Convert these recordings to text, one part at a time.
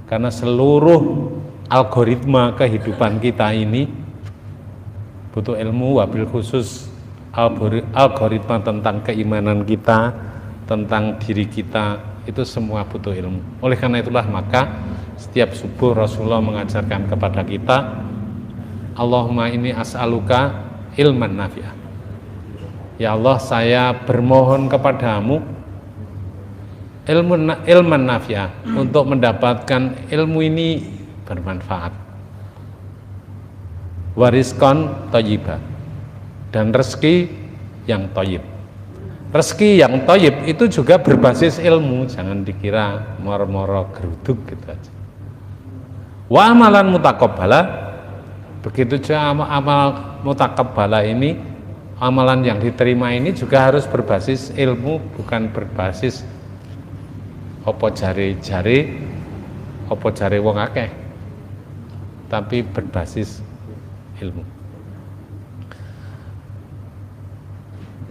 Karena seluruh algoritma kehidupan kita ini butuh ilmu, wabil khusus algoritma tentang keimanan kita, tentang diri kita, itu semua butuh ilmu. Oleh karena itulah maka setiap subuh Rasulullah mengajarkan kepada kita, Allahumma inni as'aluka ilman nafi'ah. Ya Allah, saya bermohon kepadamu ilman nafi'ah, untuk mendapatkan ilmu ini bermanfaat, warizqan thayyibah, dan rezeki yang thayyib. Rezeki yang thayyib itu juga berbasis ilmu, jangan dikira moro-moro geruduk gitu aja. Wa amalan mutaqabbala, begitu juga amal mutaqabbala ini, amalan yang diterima ini juga harus berbasis ilmu, bukan berbasis opo jare wong akeh, tapi berbasis ilmu.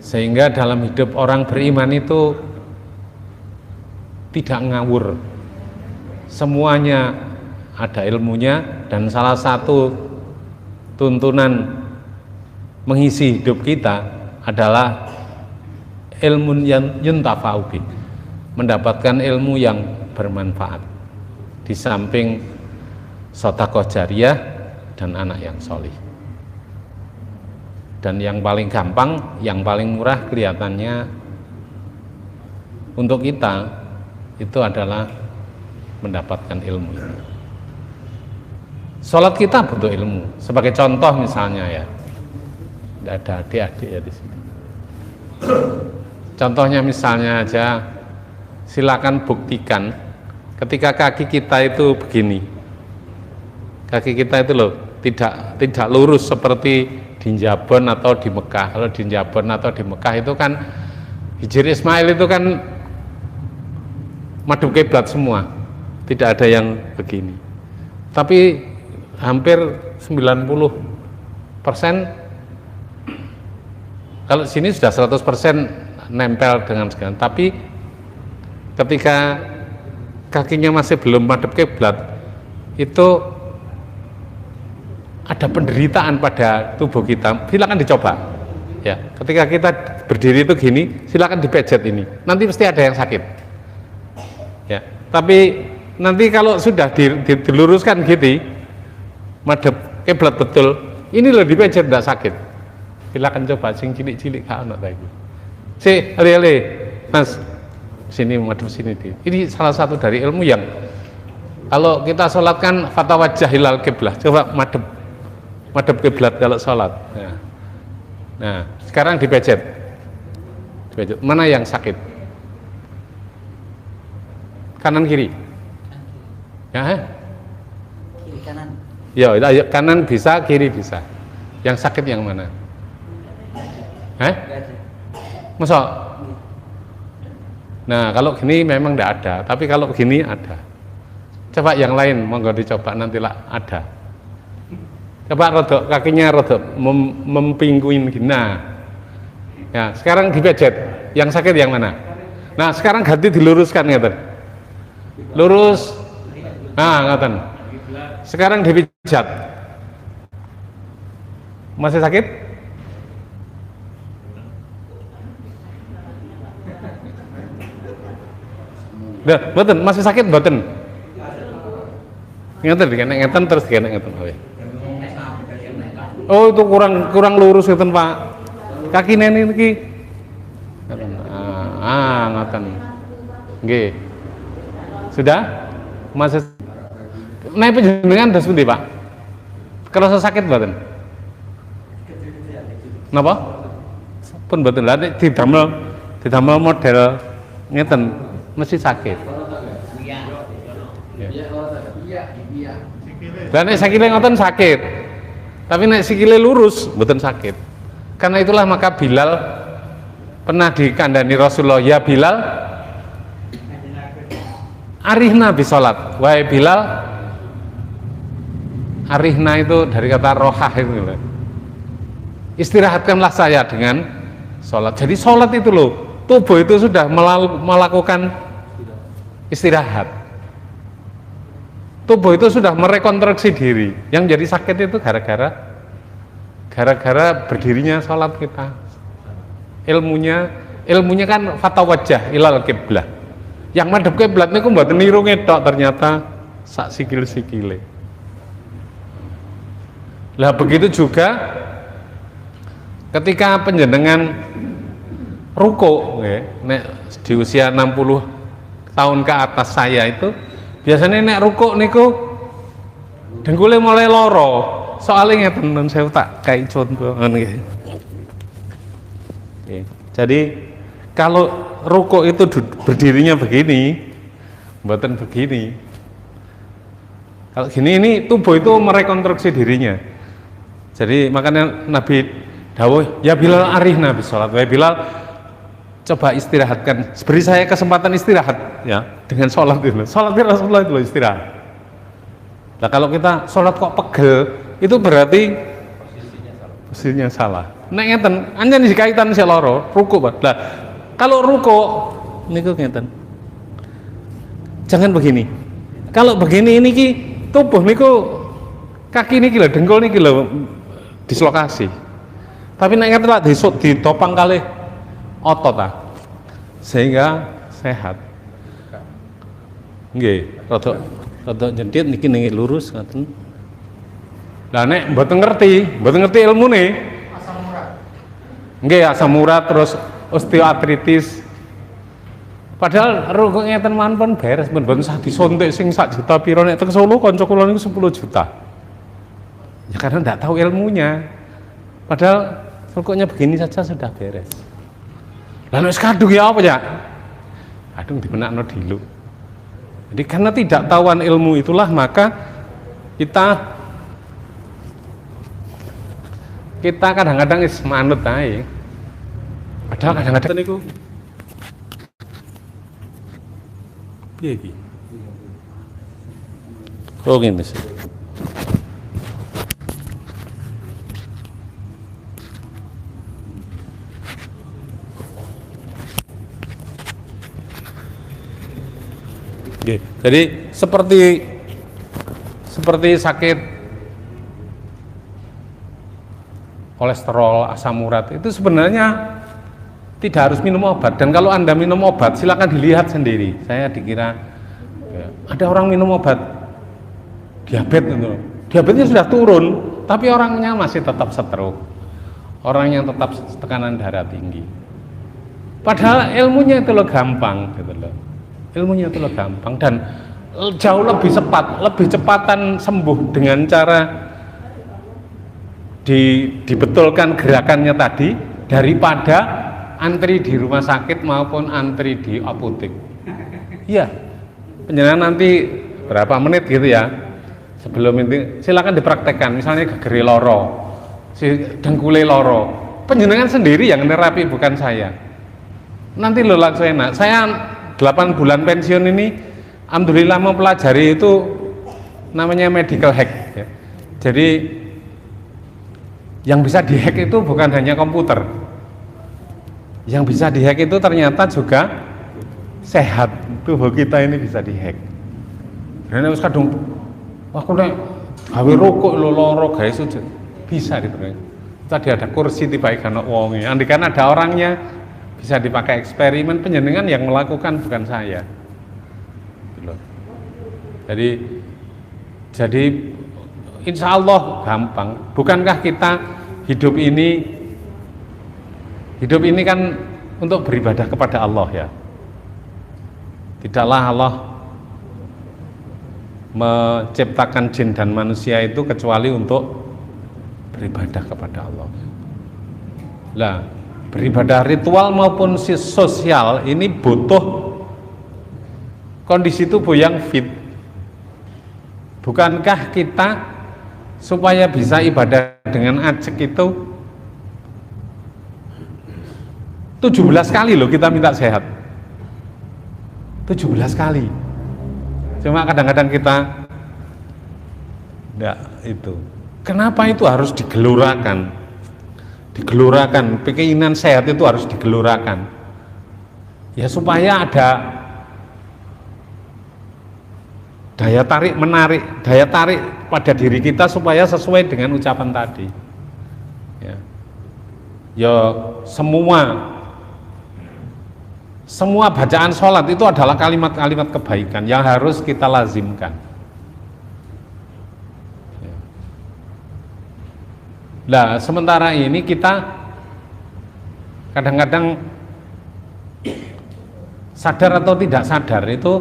Sehingga dalam hidup orang beriman itu tidak ngawur, semuanya ada ilmunya, dan salah satu tuntunan mengisi hidup kita adalah ilmu yang yuntafa'u bih, mendapatkan ilmu yang bermanfaat, di samping sedekah jariyah dan anak yang solih. Dan yang paling gampang, yang paling murah kelihatannya untuk kita itu adalah mendapatkan ilmu. Sholat kita butuh ilmu. Sebagai contoh misalnya ya, tidak ada adik-adik ya di sini. Contohnya misalnya aja, silakan buktikan ketika kaki kita itu begini, kaki kita itu loh tidak lurus seperti di Njabon atau di Mekah. Kalau di Njabon atau di Mekah itu kan Hijri Ismail itu kan madhep kiblat semua, tidak ada yang begini. Tapi hampir 90%, kalau sini sudah 100% nempel dengan segala. Tapi ketika kakinya masih belum madhep kiblat, itu ada penderitaan pada tubuh kita. Silakan dicoba. Ya, ketika kita berdiri itu gini, silakan dipejet ini. Nanti pasti ada yang sakit. Ya, tapi nanti kalau sudah diluruskan gitu, madhep kiblat betul, ini loh dipejet tidak sakit. Silakan coba, sing cilik-cilik gak ono ta iku. Si, ale-ale, Mas, sini madhep sini. Ini salah satu dari ilmu yang kalau kita sholat kan fatawajjah ilal qiblah, coba madhep kiblat kalau sholat. Nah, sekarang dipejet. Mana yang sakit? Kanan kiri? Ya, kiri kanan. Ya, kanan bisa, kiri bisa. Yang sakit yang mana? Masa? Nah, kalau gini memang tidak ada, tapi kalau gini ada. Coba yang lain, monggo dicoba, nantilah ada. Coba rodok kakinya rodok mempingguin gini. Nah, ya, sekarang dipejet. Yang sakit yang mana? Nah, sekarang ganti diluruskan ngeten. Lurus. Nah, ngeten. Sekarang dipijat. Masih sakit? Dah, mboten, masih sakit mboten? Ngeten ngeten terus ngeten. Oh, itu kurang lurus ngeten, Pak. Kaki nenek iki. Ngeten. Nggih. Sudah? Masih naik panjenengan das pundi, Pak? Kerasa sakit mboten? Napa? Pun mboten. Lah nek didamel model ngeten mesti sakit. Dan nek sikile ngoten sakit. Tapi nek sikile lurus mboten sakit. Karena itulah maka Bilal pernah dikandani Rasulullah, ya Bilal, arihna bi sholat. Wahai Bilal, arihna itu dari kata rohah itu. Istirahatkanlah saya dengan sholat. Jadi sholat itu loh, tubuh itu sudah melakukan istirahat. tubuh itu sudah merekonstruksi diri. Yang jadi sakit itu gara-gara berdirinya sholat kita. Ilmunya kan fatawajjah ilal kiblah. Yang madhep kiblat niku mboten niru ngetok, ternyata sak sikil-sikile. Lah begitu juga ketika panjenengan ruko, nek di usia 60 tahun ke atas saya itu biasanya nek ruko niku dengkule mulai loro. Soalnya ngeten nun saya tak kayak contoh nggih. Jadi kalau ruko itu berdirinya begini, mboten begini. Kalau gini ini tubuh itu merekonstruksi dirinya. Jadi makanya Nabi dawuh, ya Bilal arihna bis salat. Wahai Bilal, coba istirahatkan. Beri saya kesempatan istirahat ya dengan sholat itu. Sholatnya Rasulullah itu istirahat. Nah kalau kita sholat kok pegel, itu berarti posisinya salah. Nek ngeten, anjen dikaitan si loro, ruku Pak. Lah kalau ruku niku ngeten. Jangan begini. Kalau begini niki tubuh niku kaki niki lho, dengkul niki lho dislokasi. Tapi nek ngeten lah ditopang kali otot sehingga sehat. Nggih, rada jendit niki ning lurus ngoten. Lah nek mboten ngerti ilmune. Asam urat. Nggih, asam urat terus osteoartritis. Padahal rukuk ngeten mawon pun beres, mboten usah disontek sing sak juta pira. Nek teng Solo kanca kula niku 10 juta. Ya karena enggak tahu ilmunya. Padahal rukuknya begini saja sudah beres. Lah nek kadung ya apa ya? Kadung dibenakno dulu. Jadi karena tidak tahuan ilmu itulah maka kita kadang-kadang is manut ae. Padahal kadang-kadang niku piye iki? Oh ngene sih. Oke, jadi seperti sakit kolesterol, asam urat itu sebenarnya tidak harus minum obat. Dan kalau Anda minum obat silakan dilihat sendiri. Saya dikira ya, ada orang minum obat diabetes itu. Diabetesnya sudah turun, tapi orangnya masih tetap stroke. Orangnya tetap tekanan darah tinggi. Padahal ilmunya itu loh gampang gitu loh. Ilmunya itu loh gampang dan jauh lebih cepatan sembuh dengan cara dibetulkan gerakannya tadi daripada antri di rumah sakit maupun antri di apotek. Iya, penjelasan nanti berapa menit gitu ya sebelum itu silakan dipraktekkan. Misalnya gegeri loro, dengkule loro, penjenengan sendiri yang nerapi bukan saya. Nanti lo langsung enak. Saya 8 bulan pensiun ini alhamdulillah mempelajari itu namanya medical hack ya. Jadi yang bisa dihack itu bukan hanya komputer, yang bisa dihack itu ternyata juga sehat. Tubuh kita ini bisa dihack. Dan harus kadung aku nek gawe rokok loro gawe sujud bisa gitu. Tadi ada kursi tiba-tiba kana wong. Andikan ada orangnya bisa dipakai eksperimen, penjenengan yang melakukan bukan saya. Jadi insya Allah gampang. Bukankah kita hidup ini kan untuk beribadah kepada Allah ya. Tidaklah Allah menciptakan jin dan manusia itu kecuali untuk beribadah kepada Allah. Lah, beribadah ritual maupun sosial ini butuh kondisi tubuh yang fit. Bukankah kita supaya bisa ibadah dengan ajek itu 17 kali loh kita minta sehat. 17 kali. Cuma kadang-kadang kita enggak itu. Kenapa itu harus digelurakan? Digelurakan, keinginan sehat itu harus digelurakan. Ya supaya ada daya tarik menarik, daya tarik pada diri kita supaya sesuai dengan ucapan tadi. Ya, ya semua bacaan sholat itu adalah kalimat-kalimat kebaikan yang harus kita lazimkan. Ya. Nah, sementara ini kita kadang-kadang sadar atau tidak sadar itu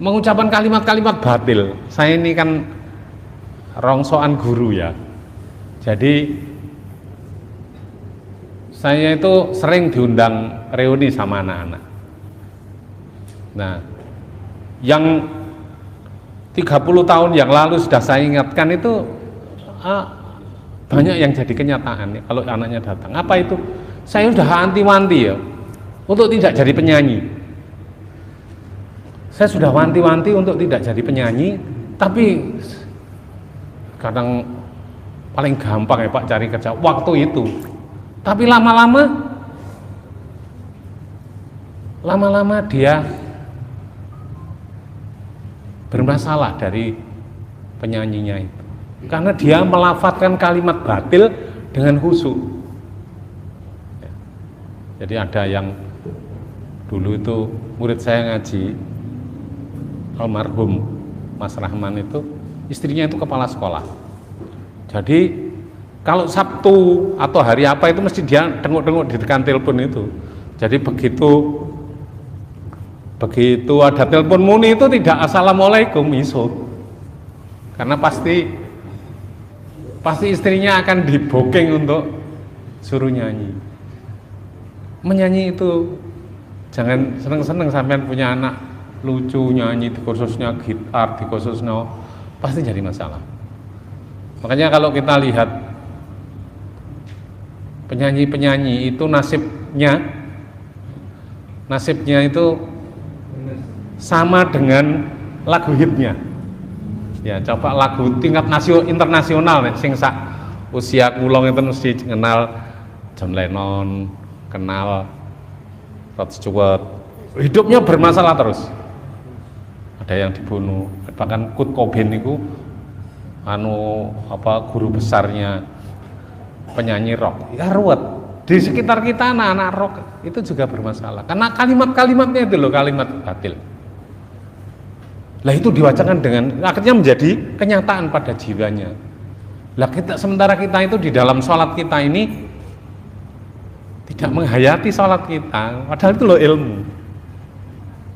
mengucapkan kalimat-kalimat batil. Saya ini kan rongsokan guru ya, jadi saya itu sering diundang reuni sama anak-anak. Nah, yang 30 tahun yang lalu sudah saya ingatkan itu banyak yang jadi kenyataan ya, kalau anaknya datang. Apa itu? Saya sudah anti-wanti ya untuk tidak jadi penyanyi. Saya sudah wanti-wanti untuk tidak jadi penyanyi, tapi kadang paling gampang ya Pak cari kerja waktu itu. Tapi lama-lama dia bermasalah dari penyanyinya itu, karena dia melafadzkan kalimat batil dengan khusyuk. Jadi ada yang dulu itu murid saya ngaji, almarhum Mas Rahman itu, istrinya itu kepala sekolah. Jadi kalau Sabtu atau hari apa itu mesti dia denguk-denguk di tekan telepon itu. Jadi begitu ada telepon muni itu tidak assalamualaikum iso. Karena pasti istrinya akan diboking untuk suruh nyanyi. Menyanyi itu jangan seneng-seneng sampean punya anak lucu nyanyi di khususnya gitar, di khususnya pasti jadi masalah. Makanya kalau kita lihat penyanyi-penyanyi itu nasibnya itu sama dengan lagu hitnya. Ya, coba lagu tingkat internasional nih, sing sak usia kula ngeten mesti kenal John Lennon, kenal Rod Stewart. Hidupnya bermasalah terus. Ada yang dibunuh, bahkan Kurt Cobain itu guru besarnya penyanyi rock. Ya ruwet. Di sekitar kita anak-anak rock itu juga bermasalah. Karena kalimat-kalimatnya itu loh kalimat batil. Lah itu diwacanakan dengan akhirnya menjadi kenyataan pada jiwanya. Lah sementara kita itu di dalam sholat kita ini tidak menghayati sholat kita, padahal itu loh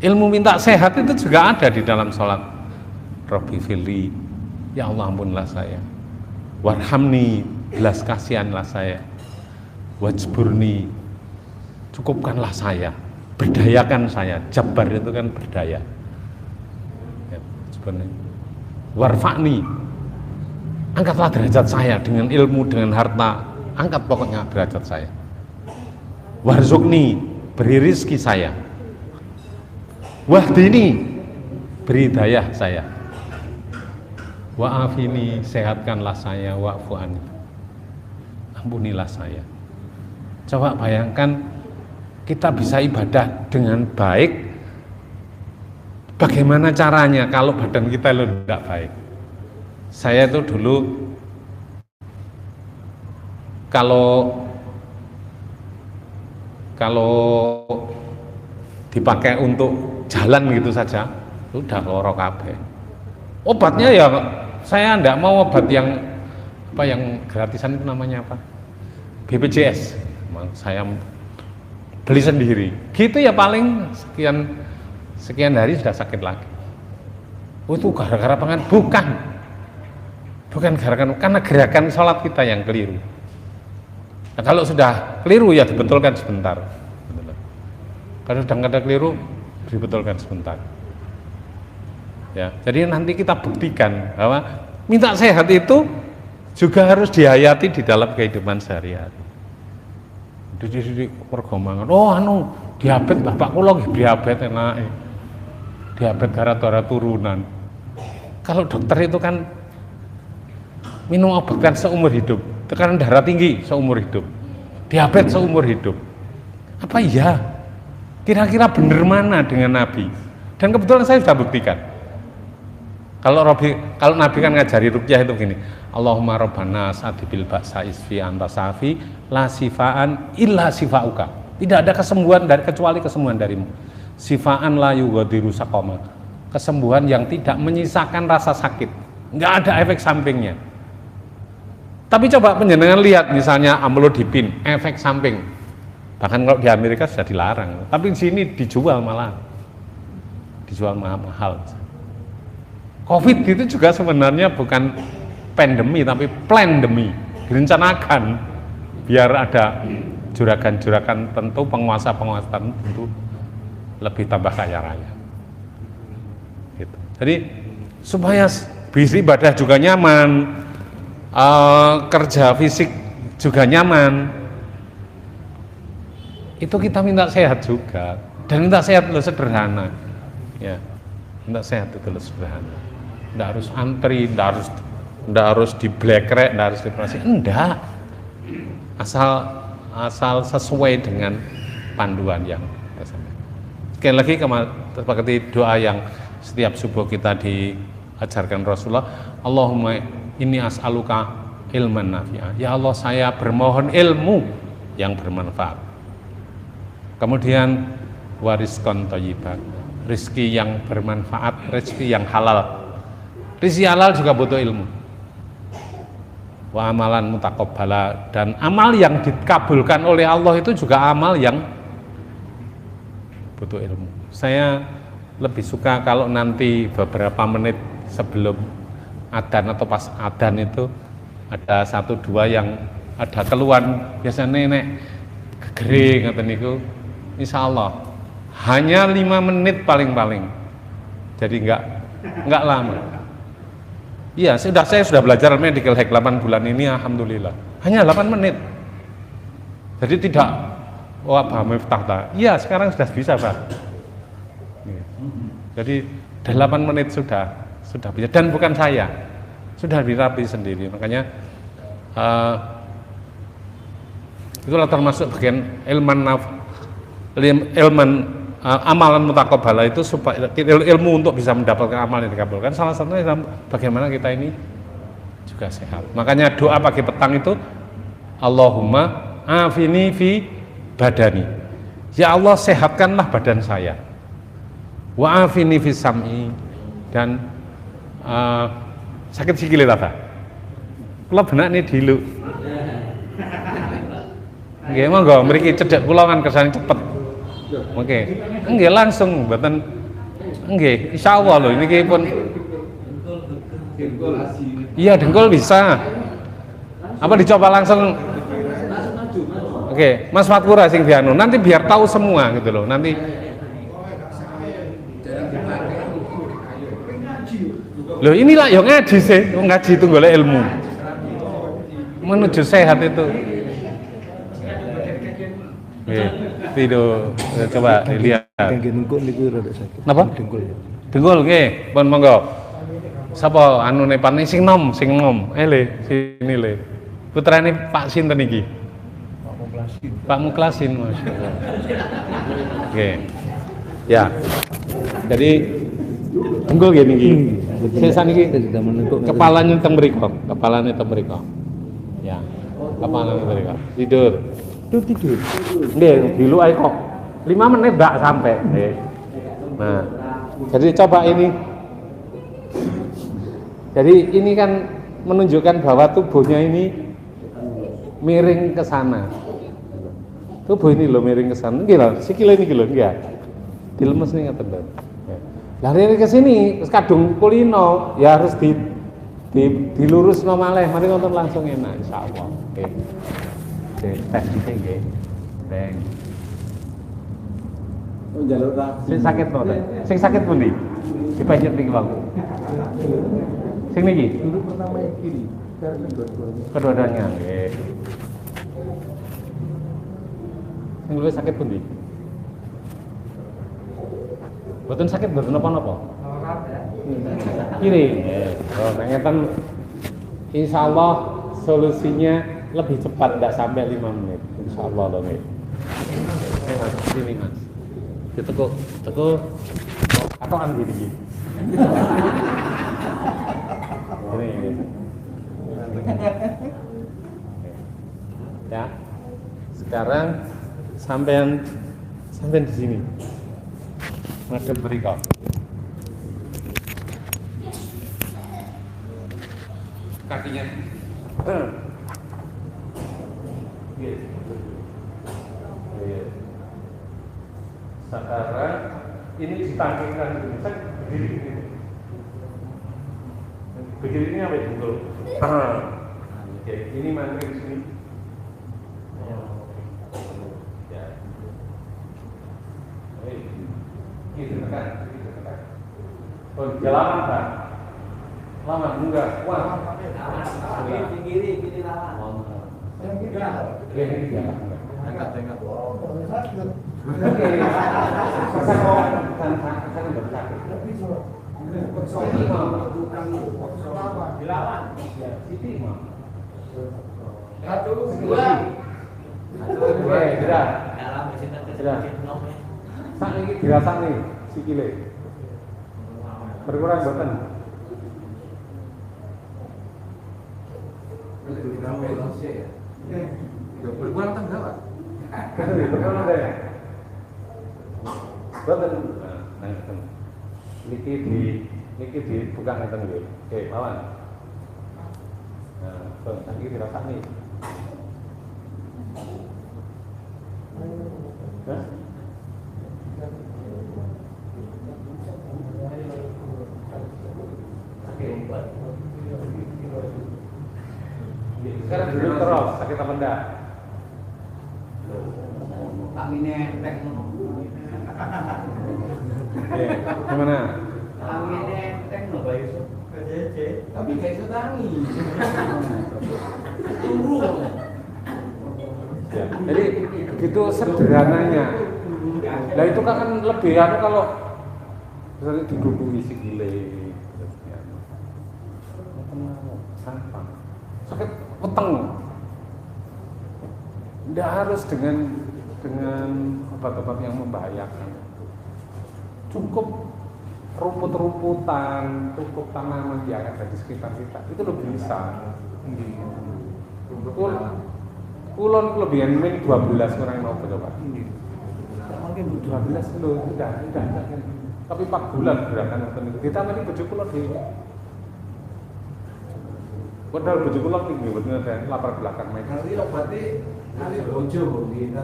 ilmu minta sehat itu juga ada di dalam sholat. Rabbi firli, ya Allah ampunilah saya, warhamni, belas kasihanlah saya, wajburni, cukupkanlah saya, berdayakan saya. Jabar itu kan berdaya. Warfa'ni, angkatlah derajat saya dengan ilmu, dengan harta, angkat pokoknya derajat saya. Warzukni, beri rizki saya. Wahdini, beri hidayah saya. Wa'afini, sehatkanlah saya. Wa'fu'ani, ampunilah saya. Coba bayangkan kita bisa ibadah dengan baik. Bagaimana caranya kalau badan kita tidak baik? Saya itu dulu kalau dipakai untuk jalan gitu saja, udah loro kabeh. Obatnya ya saya enggak mau obat yang gratisan itu namanya apa? BPJS. Saya beli sendiri. Gitu ya paling sekian hari sudah sakit lagi. Oh, itu gara-gara pangan? Bukan gara-gara, karena gerakan sholat kita yang keliru. Nah, kalau sudah keliru ya dibetulkan sebentar. Kalau sudah ada keliru, dibetulkan sebentar. Ya, jadi nanti kita buktikan bahwa minta sehat itu juga harus dihayati di dalam kehidupan sehari-hari. Di perkembangan, diabetes, bapak kula nggih diabetes enake. Diabetes gara-gara turunan. Kalau dokter itu kan minum obat kan seumur hidup, tekanan darah tinggi seumur hidup, diabetes seumur hidup. Apa iya Kira-kira benar mana dengan Nabi? Dan kebetulan saya sudah buktikan. Kalau Nabi kan ngajari ruqyah itu gini, Allahumma rabbana sadibil ba'sa isfi anta safi la sifaan illa sifauka. Tidak ada kesembuhan kecuali kesembuhan darimu. Sifaan la yughadiru saqama. Kesembuhan yang tidak menyisakan rasa sakit. Enggak ada efek sampingnya. Tapi coba penjenengan lihat misalnya amlodipin, efek samping. Bahkan kalau di Amerika sudah dilarang. Tapi di sini dijual malah. Dijual mahal. Covid itu juga sebenarnya bukan pandemi tapi plandemi, direncanakan biar ada juragan-juragan tentu, penguasa-penguasa tentu lebih tambah kaya raya. Gitu. Jadi supaya beribadah juga nyaman, kerja fisik juga nyaman, itu kita minta sehat juga, dan minta sehat itu sederhana, ya, minta sehat itu sederhana. Nggak harus antri, nggak harus di blackrek, nggak harus dioperasi, enggak. Asal sesuai dengan panduan yang tersampaikan. Sekali lagi seperti doa yang setiap subuh kita diajarkan Rasulullah, Allahumma inni as'aluka ilman nafi'ah. Ya Allah, saya bermohon ilmu yang bermanfaat. Kemudian warizqan thayyiban, rezeki yang bermanfaat, rezeki yang halal. Rizki halal juga butuh ilmu. Wa amalan mutaqabbala, dan amal yang dikabulkan oleh Allah itu juga amal yang butuh ilmu. Saya lebih suka kalau nanti beberapa menit sebelum adzan atau pas adzan itu ada 1-2 yang ada keluhan, biasanya nenek gegere ngoten niku. Insyaallah hanya 5 menit paling-paling. Jadi enggak lama. Iya, saya sudah belajar medical hack 8 bulan ini, alhamdulillah. Hanya 8 menit. Jadi tidak, wah Pak Miftah. Iya, sekarang sudah bisa, Pak. Jadi 8 menit sudah bisa, dan bukan saya. Sudah dirapi sendiri. Makanya itulah termasuk bagian amalan mutaqabbala itu, supaya ilmu untuk bisa mendapatkan amal yang dikabulkan. Salah satunya bagaimana kita ini juga sehat. Makanya doa pagi petang itu Allahumma afini fi badani. Ya Allah, sehatkanlah badan saya. Wa afini fi sam'i, dan sakit sikile ta. Kula benak nih dilu. Nggih monggo mriki cedhek kula kan kersane cepet. Oke, enggak langsung, mboten enggak, insyaallah loh ini pun. Iya, dengkul bisa. Apa dicoba langsung? Oke, Mas Fatkura sing dianu, nanti biar tahu semua gitu loh. Nanti loh inilah yang ngaji sih, ngaji itu golek ilmu. Menuju sehat itu. Video coba dilihat. Napa? Dengkul nggih, pun monggo. Sapa anune pan sing nom. Le sini le. Putrane Pak sinten iki? Pak Muklasin, masyaallah. Oke. Ya. Jadi dengkul nggih niki. Sesa niki kepalanya teng mriko, Ya. Kepalanya mriko. Tidur. Nggih, dilu ae kok. 5 menit enggak sampai. Nah, jadi coba ini. Jadi ini kan menunjukkan bahwa tubuhnya ini miring ke sana. Tubuh ini loh miring ke sana. Nggih lho, sikile niki lho, nggih. Dilemes nih ngaten lho. Lah rene ke sini wis kadung kulino, ya harus dilurusno malih. Mari nonton langsung enak insyaallah. Oke. Tes dhisik nggih. Teng. Oh njaluk ta. Sing sakit mboten? Sing sakit pundi? Dipancet niki, Bang. Sing niki? Duduk pertama yang kiri. Kedua-duanya nggih. Sing luwih sakit pundi? Mboten sakit mboten napa-napa. Kiri. Oh, nek ngeten insyaallah solusinya lebih cepat, tidak sampai 5 menit, insyaallah loh nih. Sini Mas. ditekuk, tekuk. Atau kan gini. Ini. Ya. Sekarang sampean di sini. Madep mriko. Kakinya. Sekarang ini ditangkingkan dulu. Saya berdiri begini. Berdiri ini apa itu? Oke, ini mantri di sini. Ya. Gitu tekan. Oh, jalan kan? Lama enggak? Wah. Kiri lawan. Yang kiri. Ini dia. Angkat. Oke. Saya mau kan bersakit. Siti mau bukan dilawan. Ya, Siti mau. 1, 2. Oke, sudah. Sudah. Sak iki dirasakne sikile. Berkurang mboten. Berkurang tangga, Pak. Berkurang deh. Mboten. Niki dibuka ngeten nggih. Oke, mawon. Nah, pun iki dirasakne. Hah? Sekarang dulu terus sakit apa enggak? Kami nentek. Gimana? Kami nentek loh Pak Yusuf. Tapi gak iso tangi. Turu. Ya, jadi begitu sederhananya. Nah itu kan lebih kalau misalnya diduduki sikile. Sampah. Sakit peteng. Tidak harus dengan obat-obat yang membahayakan. Cukup rumput-rumputan, cukup tanaman yang ada di sekitar kita. Itu lebih bisa. Kulon kelebihan min 12 orang mau coba. Mungkin 12 loh, tidak. Tapi 4 bulan gerakan itu. Ditambah ini bojo kulon di padahal bojo kula tinggi bener dan lapar belakang mereka. Nanti berarti nanti bojo kok kita.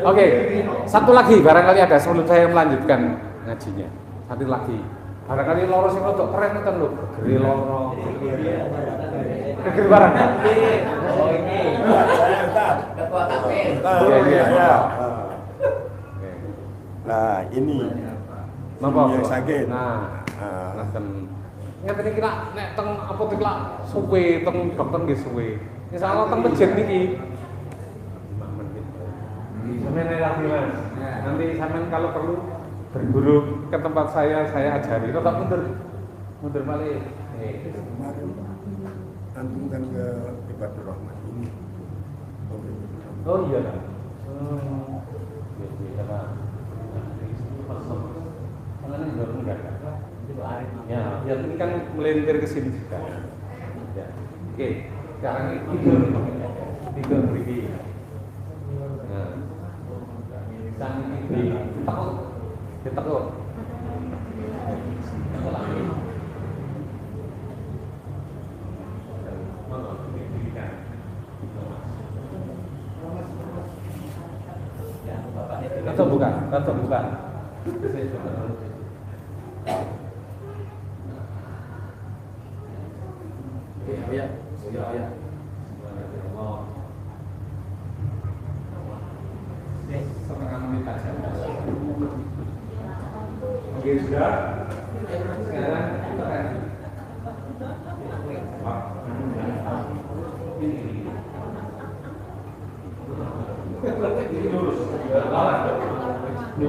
Oke, satu lagi barangkali ada sebelum saya melanjutkan ngajinya. Satu lagi. Barangkali loro sing rodok keren itu lho, geri loro. Geri barang. Oh ini. Ketua KPN. Iya. Nah, ini. Napa yang sakit. Nah, ngaten. Ngeten iki lak nek teng apotek lak suwe teng dokter nggih suwe. Insyaallah teng masjid niki. 5 menit. Sampeyan lagi Mas. Nanti sampean kalau perlu berguru ke tempat saya ajari. Tetap mundur balik. Kemarin antumkan ke Ibadur Rahman ini. Oh iya kan. Iya kan. Karena ini baru enggak kan. Ya, ini kan melintir ke sini juga. Ya. Oke, sekarang ini tidur begini. Nah, sambil ditekuk. Lagi. Atau bukan. Ya. Setengah menit aja. Oke, sudah. Sekarang kita kan. Ini lurus. Lawan. Pak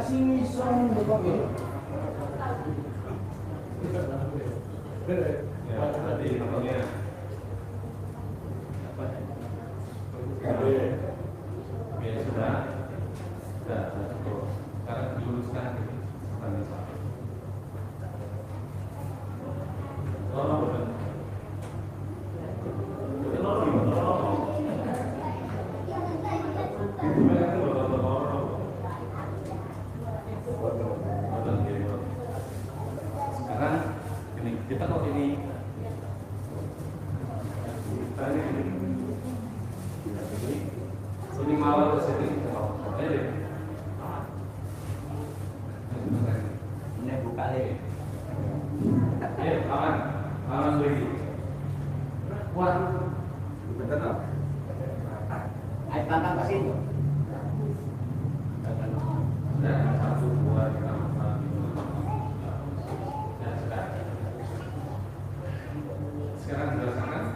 sini song Bapak. Ya, tadi namanya apa? Ya sudah, cukup. Sekarang diluruskan sampai saat. Sekarang ini kita kok ini ini malam kesini Ini buka deh. aman lagi. Wah, betul tak? Ayo tantang ke sini. Satu, dua, tiga, empat, lima, enam. Sekarang dirasakan?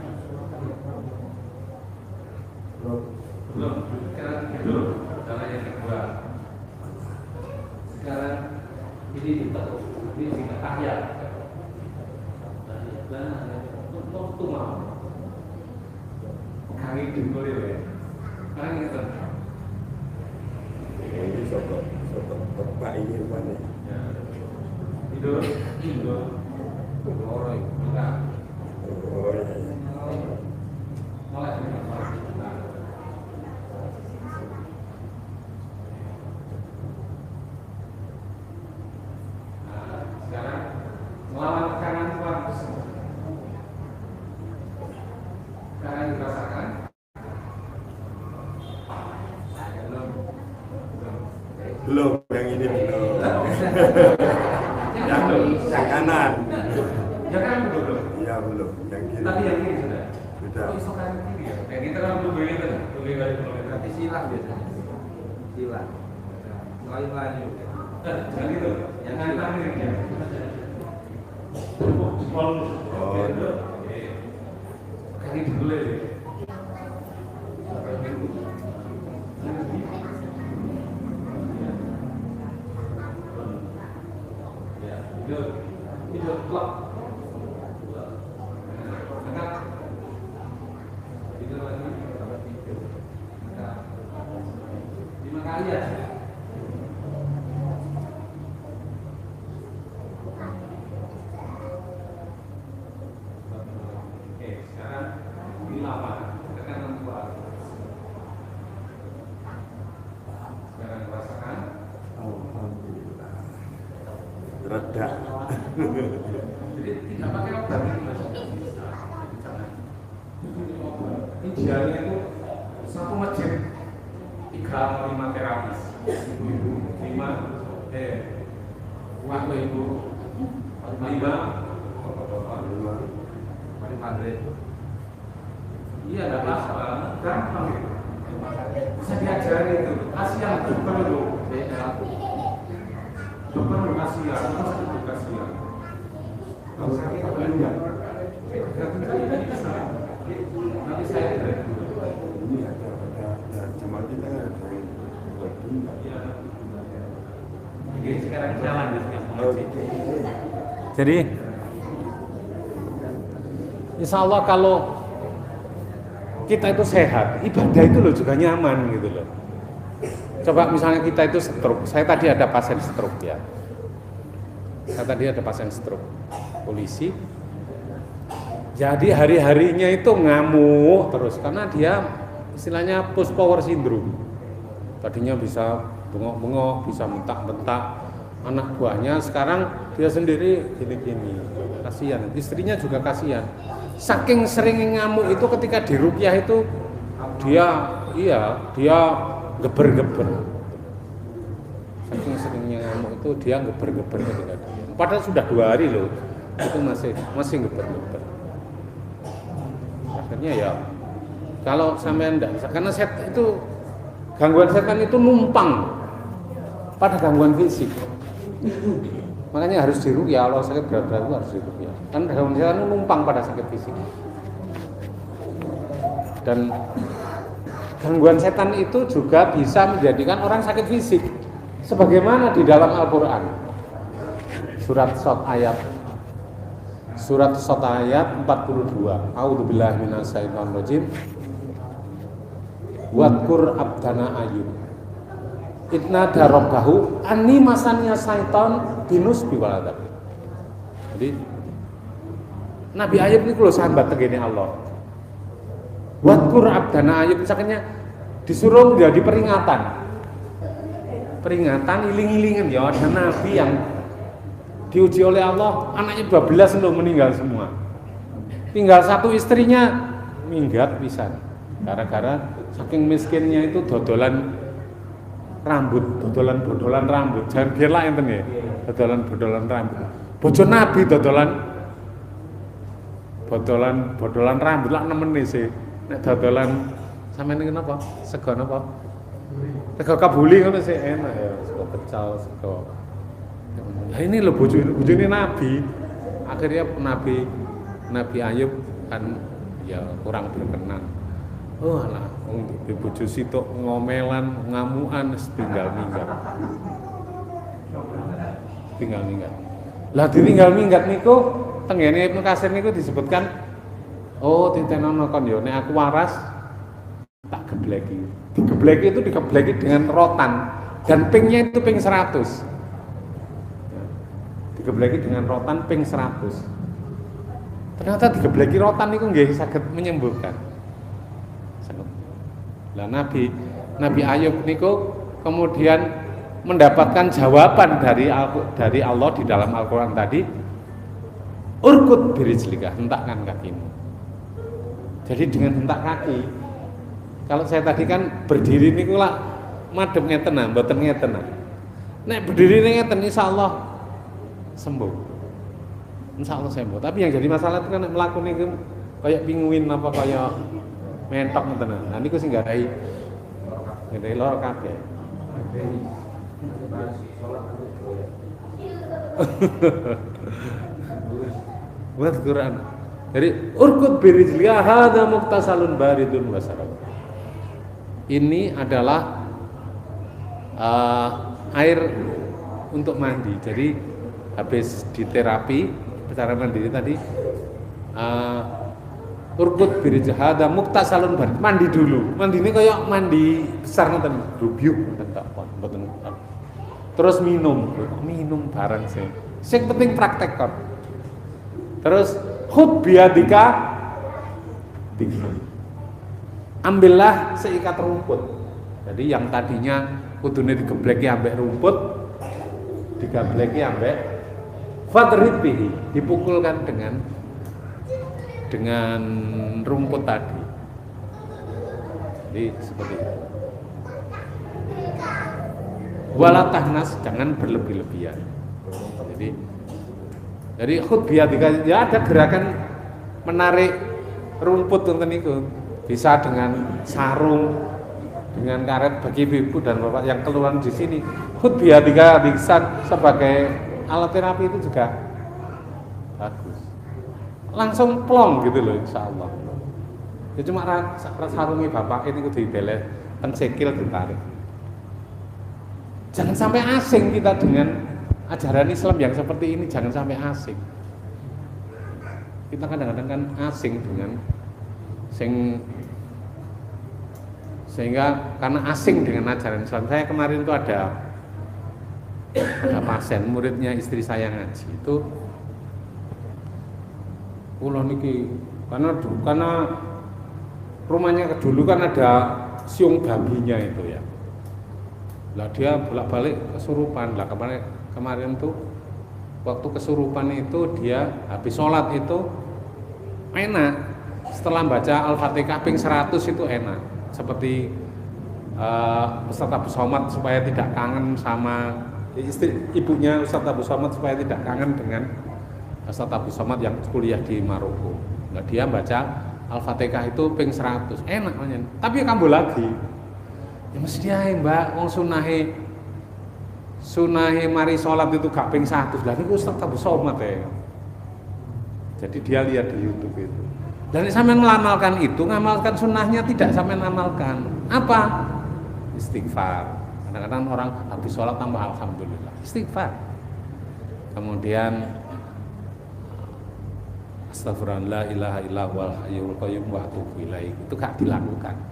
Belum. Sekarang belum. Cara yang kedua. Sekarang ini ditekuk, ini ditekan ya. Dan untuk mau kami dulu ya. Kami itu. Ini sobat Pak ini mana? Tidur. Orang kita. Oh iya. Mulai. Sekarang melawan tekanan kuat. Sekarang dirasakan. Belum, yang ini belum. yang kanan. Ya kan belum. Iya belum, yang kiri. Tapi yang ini sudah. Sudah. Oh, iso kan kiri ya. Yang kita kan belum begitu. Berarti silang biasanya. Silang. Lain-lain. Jangan gitu. Yang kanan ini. Oh, Kaki dulu ya. Itu klop. Angkat. Itu lagi. 5 kali ya. Oke, sekarang ini 8. Tekan kuat. Sekarang rasakan. alhamdulillah. Reda. Jadi tidak pakai obat ini mas. Idealnya itu satu masjid 3-5 terapis. 5 waktu itu 5 iya nggak apa-apa, gampang itu. Bisa diajari itu, kasihan dokter itu. Dokter itu kasihan, terus itu kasihan. Kalau sakit apa enggak? Nanti saya tidak. Ini ada cuma kita ada yang Jadi sekarang kita lanjutkan. Oke. Jadi insya Allah kalau kita itu sehat, ibadah itu loh juga nyaman gitu loh. Coba misalnya kita itu stroke, saya tadi ada pasien stroke ya. Saya tadi ada pasien stroke, polisi. Jadi hari-harinya itu ngamuk terus karena dia istilahnya post power syndrome. Tadinya bisa bengok-bengok, bisa bentak-bentak. Anak buahnya sekarang dia sendiri gini-gini. Kasihan, istrinya juga kasihan. Saking sering ngamuk itu ketika diruqyah itu dia geber-geber. Saking seringnya ngamuk itu dia geber-geber ketika dia. Padahal sudah 2 hari loh, itu masih geber-geber. Akhirnya ya kalau sampai enggak bisa, karena set itu gangguan setan itu numpang pada gangguan fisik. Makanya harus diruqyah, kalau sakit berat-berat itu harus diruqyah. Kan gangguan setan itu numpang pada sakit fisik. Dan gangguan setan itu juga bisa menjadikan orang sakit fisik. Sebagaimana di dalam Al-Qur'an. Surat Shad ayat 42. A'udzubillahi minasyaitonirrajim. Wadkur abdana Ayyub. Idna darabbahu anni masaniya syaiton binus biwaladab. Jadi Nabi Ayub ini kalau sambat tegene Allah. Wadkur abdana Ayub misalnya disuruh menjadi peringatan iling-ilingan ya ada nabi yang diuji oleh Allah, anaknya 12 loh meninggal semua. Tinggal satu istrinya minggat pisan. Gara-gara saking miskinnya itu dodolan bodolan rambut. Jangan gelak enten ya. Bodolan rambut. Bojo Nabi bodolan rambut lah nemen sih. Nek dodolan sampeyan iki napa? Sego napa? Sego kabuli ngono sih enak ya, sego pecel, sego. Nah ini loh bojone Nabi. Akhirnya Nabi Ayub kan ya kurang berkenan. Oh lah, di bojo sitok ngomelan, ngamuan, tinggal minggat. Lah ditinggal minggat niku tenggene Ibnu Katsir niku disebutkan oh titenono kon yo nek aku waras tak gebleki. Digebleki dengan rotan dan pingnya itu ping 100. Digebleki dengan rotan ping 100. Ternyata digebleki rotan niku nggih saged menyembuhkan. Nah, Nabi Ayub niku kemudian mendapatkan jawaban dari Allah di dalam Al-Qur'an tadi, urkut birijlika, hentakkan kakimu. Jadi dengan hentak kaki. Kalau saya tadi kan berdiri niku lah madhep ngeten mboten ngeten. Nek berdiri ngeten insyaallah sembuh. Insyaallah sembuh. Tapi yang jadi masalah itu kan nek mlaku niku kayak pinguin apa kayak mentok ngoten. Nah niku sing nggarai lara kabeh. Buat Quran. Jadi urkut birijliha hadza muktasalun baridun wa sarab. Ini adalah air untuk mandi. Jadi habis diterapi cara mandiri tadi urkut birijliha muktasalun barid. Mandi dulu. Mandi ini kayak mandi besar ngoten, rubyuk ngoten. Terus minum barang sih. Sing penting praktek kok. Terus khud biadika ambillah seikat rumput. Jadi yang tadinya kudune digebleki ambek rumput digableki ambek fadrib bihi, dipukulkan dengan rumput tadi. Jadi seperti itu. Wala tahnas, jangan berlebih-lebihan. Jadi khud biadika, ya ada gerakan menarik rumput untuk itu. Bisa dengan sarung, dengan karet bagi ibu dan bapak yang keluar di sini. Khud biadika bisa sebagai alat terapi itu juga bagus. Langsung plong gitu loh insyaallah. Ya cuma sarungi bapak ini kudu dibeleh teng sikil ditarik. Jangan sampai asing kita dengan ajaran Islam yang seperti ini, jangan sampai asing. Kita kadang-kadang kan asing dengan sehingga karena asing dengan ajaran Islam. Saya kemarin itu ada pasien muridnya istri saya ngaji itu kula niki karena rumahnya dulu kan ada siung babinya itu ya. Lah dia bolak-balik kesurupan. Lah kemarin tuh waktu kesurupan itu dia habis sholat itu enak. Setelah baca Al-Fatihah ping 100 itu enak. Seperti Ustaz Abu Somad supaya tidak kangen sama ibunya Ustaz Abu Somad supaya tidak kangen dengan Ustaz Abu Somad yang kuliah di Maroko. Nah, dia baca Al-Fatihah itu ping 100 enak banget. Tapi kambuh lagi. Ya mesti ae Mbak, wong sunahe sunahe mari sholat itu gak ping 100 lah niku tetep somat ya. Jadi dia lihat di YouTube itu. Dan sampean melamalkan itu, ngamalkan sunnahnya tidak sampean amalkan. Apa? Istighfar. Kadang-kadang orang habis sholat tambah alhamdulillah. Istighfar. Kemudian astagfirullah la ilaha illallahul hayyul qayyum wa atubu ilaih. Itu gak dilakukan.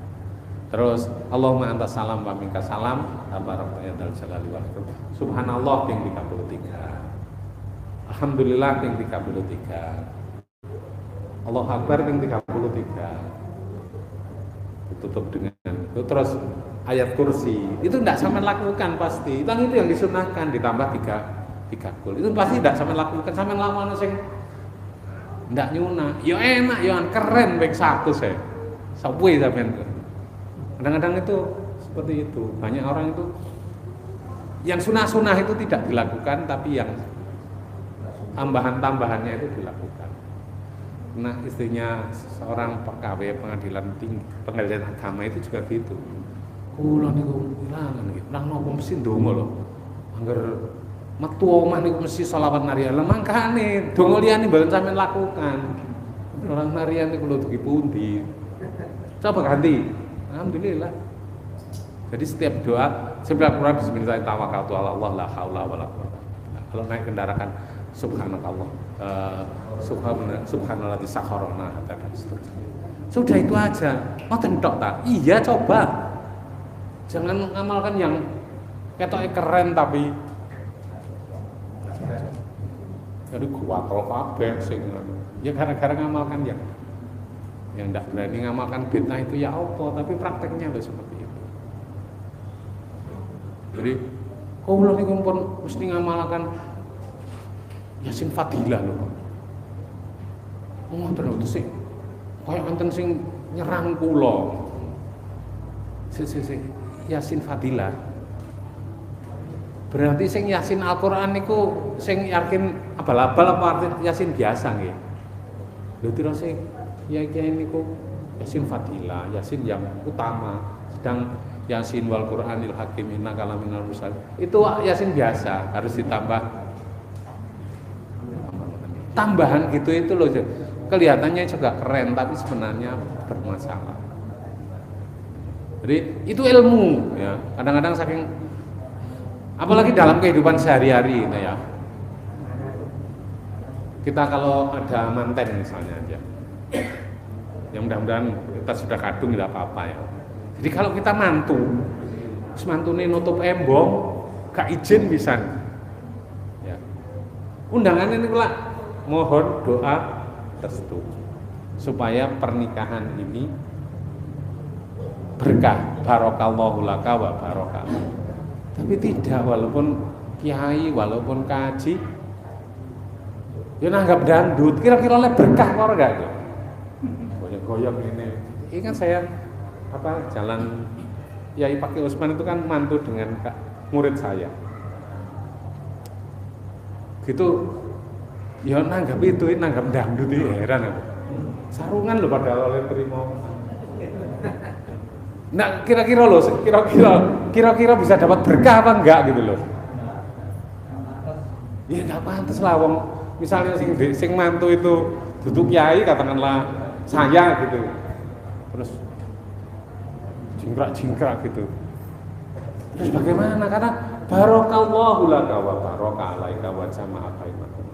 Terus Allahumma antas salam wa minkas salam tabarakta ya dzal jalali wal ikram. Subhanallah ping 33. Alhamdulillah ping 33. Allahu Akbar ping 33. Ditutup dengan itu. Terus ayat kursi itu tidak sampai lakukan pasti. Itu yang disunahkan ditambah 3 kul. Itu pasti tidak sampai lakukan. Sampai lakukan sing ndak nyunah. Ya enak, ya keren baik satu saya. Sapuy sampean. Kadang-kadang itu seperti itu. Banyak orang itu yang sunah-sunah itu tidak dilakukan, tapi yang tambahan-tambahannya itu dilakukan. Nah, istrinya seorang PKW pengadilan tinggi, pengadilan agama itu juga gitu. Kula niku ilangan nggih, nang nopo mesti ndonga lho. Angger metu omah niku mesti selawat narian. Lah mangkane donga liyane mboten sampean lakukan. Orang narian niku lho dugi pundi. Coba ganti. Alhamdulillah. Jadi setiap doa, setiap Quran bismillah tawakkaltu ala Allah la haula wala quwwata. Kalau naik kendaraan subhanakallah, subhanallah disakharona dan seterusnya. Sudah itu aja. Mau tentok tak? Iya coba. Jangan amalkan yang ketoknya keren tapi jadi kuat kalau kabeh sing ya gara-gara ngamalkan yang tidak berani ngamalkan bid'ah itu ya Allah, tapi prakteknya udah seperti itu. Jadi kalau niku pun mesti ngamalkan Yasin Fadilah loh. Ngoten lho sing kaya enten sing nyerang kula. Sing Yasin Fadilah. Berarti sing Yasin Al-Qur'an niku sing yakin abal-abal apa arti Yasin biasa nggih. Lho terus sing kiai niku Yasin Fadilah, Yasin yang utama. Sedang Yasin wal Qur'anil Hakim innaka laminal mursalin. Itu Yasin biasa, harus ditambah tambahan gitu itu loh. Kelihatannya juga keren tapi sebenarnya bermasalah. Jadi itu ilmu ya. Kadang-kadang saking apalagi dalam kehidupan sehari-hari gitu ya. Kita kalau ada manten misalnya aja. Ya mudah-mudahan kita sudah kadung tidak apa-apa ya. Jadi kalau kita mantu, terus mantune nutup embong, gak izin bisa. Ya. Undangan ini pula mohon doa restu supaya pernikahan ini berkah, barokallahu laka wa barokah. Tapi tidak, walaupun kiai, walaupun kaji, ya nanggap dangdut, kira-kira oleh berkah kok enggak tuh? Goyang-goyang ini. Ini kan saya jalan Yai Pak Usman itu kan mantu dengan murid saya. Gitu. Ya nanggap itu, nanggap dangdut itu heran aku. Sarungan loh pada oleh terima. Nah kira-kira loh, kira-kira bisa dapat berkah apa enggak gitu loh. Ya enggak pantas lah wong misalnya sing mantu itu duduk kiai katakanlah saya gitu. Terus jingkrak gitu. Terus bagaimana? Karena barokallahu laka wa baraka alaika wa jama'a bainakum.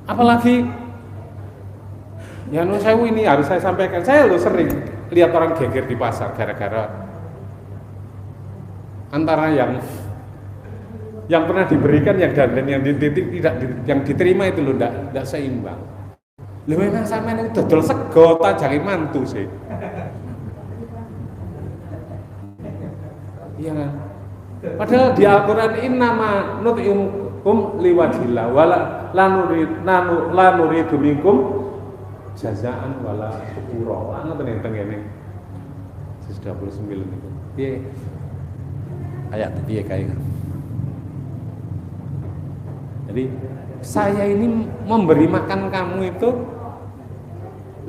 Apalagi ya sewu ini harus saya sampaikan. Saya lo sering lihat orang geger di pasar gara-gara antara yang pernah diberikan dan yang tidak yang diterima itu lo tidak seimbang. Lho memang sampean itu dodol sego ta jange mantu sih. Iya kan? Padahal di Al-Qur'an innama nut'imukum liwajhillah wala la nuridu minkum jazaan wala syukura. Ngoten ning tengene 29 niku. Piye? Ayat piye kae? Jadi saya ini memberi makan kamu itu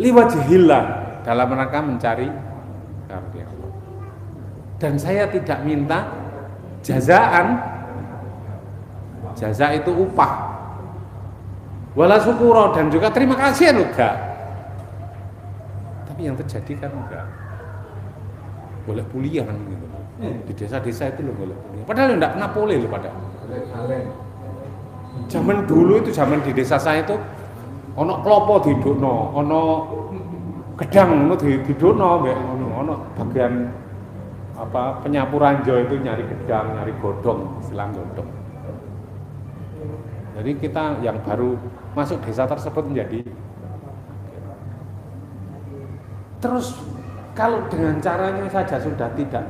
liwajhillah dalam rangka mencari karunia Allah. Dan saya tidak minta jazaan. Jaza itu upah. Wala syukuro, dan juga terima kasih enggak. Tapi yang terjadi kan enggak. Boleh kuliah kan gitu. Di desa-desa itu loh boleh kuliah. Padahal enggak pernah boleh loh padahal. Zaman dulu itu, zaman di desa saya itu ono klopo didukno, ono gedang ngono didukno, ono bagian apa penyapu ranjau itu nyari gedang, nyari godong, silang godong. Jadi kita yang baru masuk desa tersebut menjadi. Terus kalau dengan caranya saja sudah tidak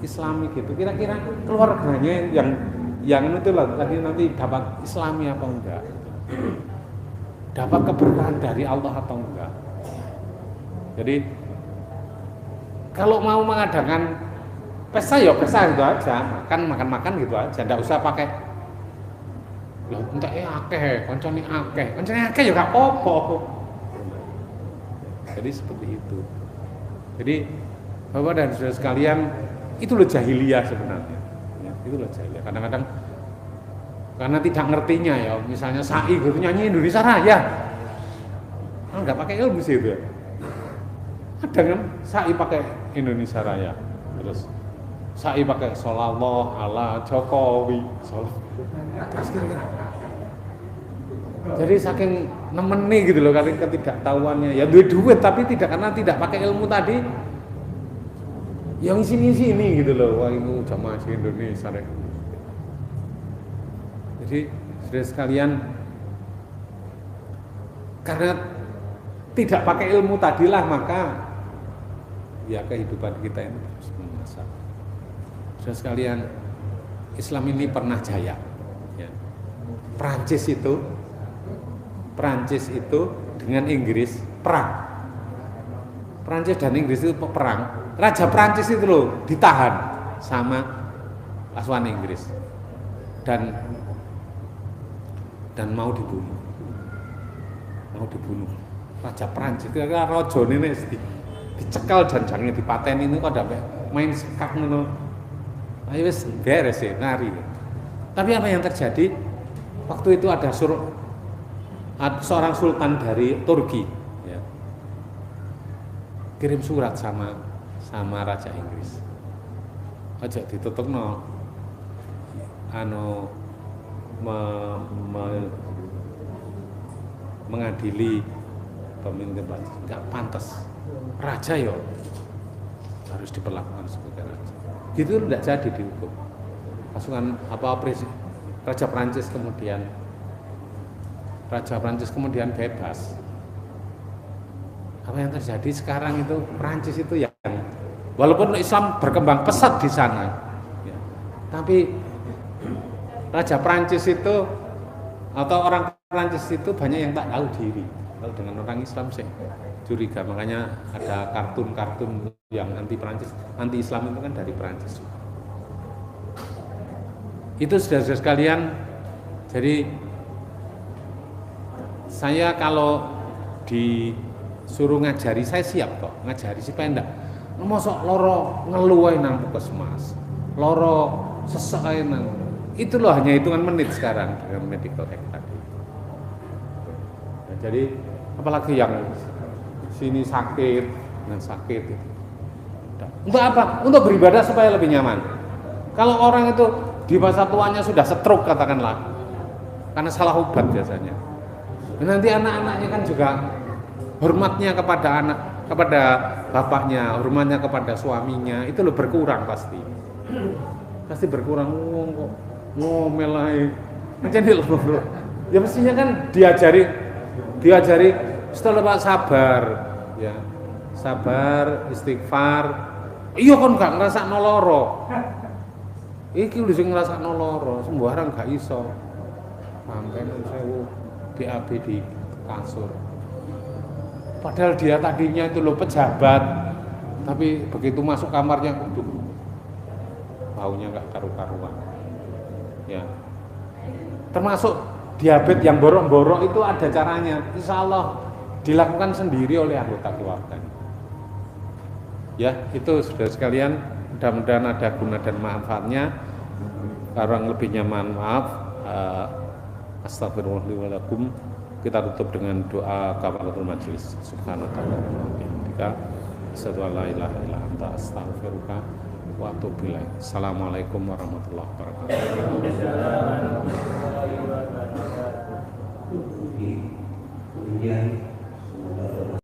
Islami gitu, kira-kira keluarganya yang itu lah nanti dapat Islami apa enggak? Dapat keberkahan dari Allah atau enggak? Jadi kalau mau mengadakan pesta ya pesta gitu aja, makan gitu aja, enggak usah pakai loh entek akeh, koncone akeh ya gak apa-apa. Jadi seperti itu. Jadi Bapak dan Saudara sekalian, itu loh jahiliyah sebenarnya. Ya, itu loh jahiliyah. Kadang-kadang karena tidak ngertinya ya, misalnya Sai gitu nyanyi Indonesia Raya. Enggak pakai ilmu sih itu ya. Ada kan Sai pakai Indonesia Raya. Terus Sai pakai Sholawat ala Jokowi. Terus kira-kira. Jadi saking nemeni gitu loh kali ketidaktahuannya. Ya duit tapi karena tidak pakai ilmu tadi. Yang sini gitu loh. Wah itu jamaah Indonesia deh. Jadi saudara sekalian, karena tidak pakai ilmu tadilah maka ya kehidupan kita ini terus bermasalah. Saudara sekalian, Islam ini pernah jaya. Ya. Prancis itu dengan Inggris perang. Prancis dan Inggris itu perang. Raja Prancis itu loh ditahan sama pasukan Inggris dan mau dibunuh. Raja Prancis kira-kira raja ini dicekal janjangnya dipateni itu kok ada main sekak ngono. Ayo wis beres ya ngari. Tapi apa yang terjadi? Waktu itu ada seorang sultan dari Turki ya, kirim surat sama Raja Inggris. Aja ditutupno mengadili pemimpin Prancis. Enggak pantas. Raja yo harus diperlakukan sebagai raja. Gitu tidak jadi dihukum. Pasukan Raja Prancis kemudian bebas. Apa yang terjadi sekarang itu Prancis itu yang walaupun Islam berkembang pesat di sana, ya, tapi Raja Prancis itu atau orang Prancis itu banyak yang tak tahu diri. Kalau dengan orang Islam sih curiga, makanya ada kartun-kartun yang anti Prancis, anti Islam itu kan dari Prancis. Itu saudara-saudara sekalian. Jadi saya kalau disuruh ngajari saya siap kok ngajari supaya enggak mosok loro ngeluh ae nang puskesmas, loro sesek ae nang. Itu loh hanya hitungan menit sekarang dengan medical act tadi. Nah, jadi apalagi yang sini sakit dengan sakit itu. Untuk apa? Untuk beribadah supaya lebih nyaman. Kalau orang itu di masa tuanya sudah stroke katakanlah, karena salah obat biasanya. Nanti anak-anaknya kan juga hormatnya kepada bapaknya, hormatnya kepada suaminya itu lo berkurang pasti berkurang. Kok ngomel aja macam ini loh. Ya mestinya kan diajari setelah sabar, ya sabar, istighfar. Iya kan gak ngerasa noloro. Iki lu sing ngerasa noloro, sembarang gak iso. Sampai sewu BAB di kasur. Padahal dia tadinya itu loh pejabat, tapi begitu masuk kamarnya, baunya nggak karu-karuan. Ya, termasuk diabetes yang borok-borok itu ada caranya. Insya Allah dilakukan sendiri oleh anggota keluarga. Ya, itu saudara sekalian. Mudah-mudahan ada guna dan manfaatnya. Kurang lebihnya mohon maaf. Astagfirullahaladzim. Kita tutup dengan doa kafaratul majelis. Subhanakallahumma wa bihamdika asyhadu an la ilaha illa anta astaghfiruka wa atubu ilaik. Assalamualaikum warahmatullahi wabarakatuh.